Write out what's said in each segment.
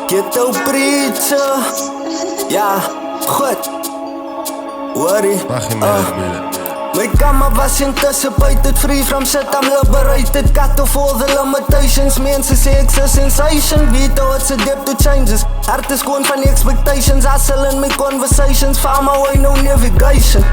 Ghetto preacher. Ja, goed. Worry. My kamer was anticipated, free from shit, I'm liberated. Got to all the limitations, mense sê ek's a sensation. Vito, it's a depth to changes. Hart is gewoon van die expectations. Hustle in my conversations, found my way, no navigation.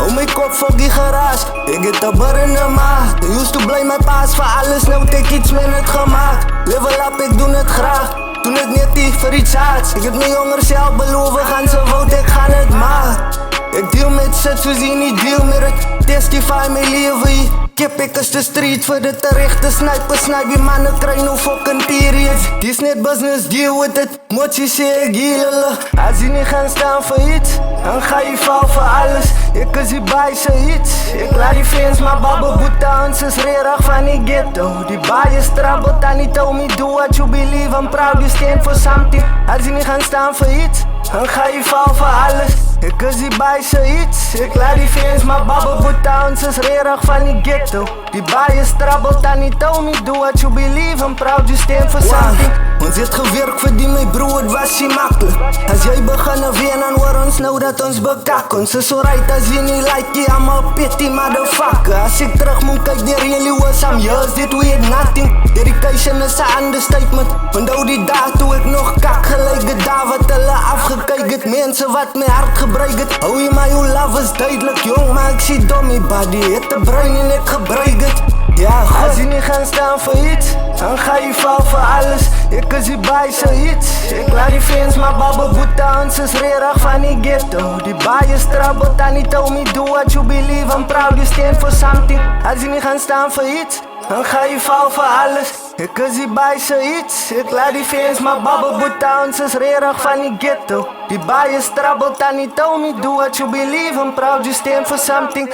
Oh my kop foggy garage, ek het 'n burner maag. They used to blame my past vir alles, nou het ek iets met het gemaakt. Level up, ek doen het graag. Doen het net nie vir die charts. Ek het my jonger self beloof, gaan se woud, ek gaan het maak. Ek deal met shit soos jy nie deal met het. Testify my lewe hier. Kip ek is de street vir dit terecht te snipe die mannen kry no fucking periods. Dis net business, deal with it. Mochi sê ek heel hulle. As jy nie gaan staan vir iets, dan ga jy val vir alles. Ek is die baie se iets. Ek laat die fans maar babbel, boeta ons is rerig van die ghetto. Die baie struggle, Tani told me do what you believe. I'm proud you stand for something. As jy nie gaan staan vir iets, dan ga jy val vir alles. Ek is die baie se iets. Ek laat die fans maar babbel, boeta ons is rerig van die ghetto. Die baie struggle, Tani told me do what you believe. I'm proud you stand for something. Ons het gewerk vir die my broer, het was nie makkelijk. As jy begin ween, dan hoor ons nou dat ons bekak. Ons is so right as jy nie like jy, I'm a petty motherfucker. As ek terug moet kyk, die really was I'm yours, dit we had nothing. Dedication is a understatement. Onthou die dag toe ek nog kak gelyk het, daar wat hulle afgekyk het. Mense wat my hart gebruik het. Hou jy my, jou love is duidelik, jong, maar ek sê dommy body, het een brein en ek gebruik het. Ja, as jy nie gaan staan vir iets, dan ga jy val vir alles. Ek is die baie se iets. Ek laat die fans maar babbel, boeta ons is rerig van die ghetto. Die baie struggle, Tani told me do what you believe. I'm proud you stand for something. As jy nie gaan staan vir iets, dan ga jy val vir alles. Ek is die baie se iets. Ek laat die fans maar babbel, boeta ons is rerig van die ghetto. Die baie struggle, Tani told me do what you believe. I'm proud you stand for something.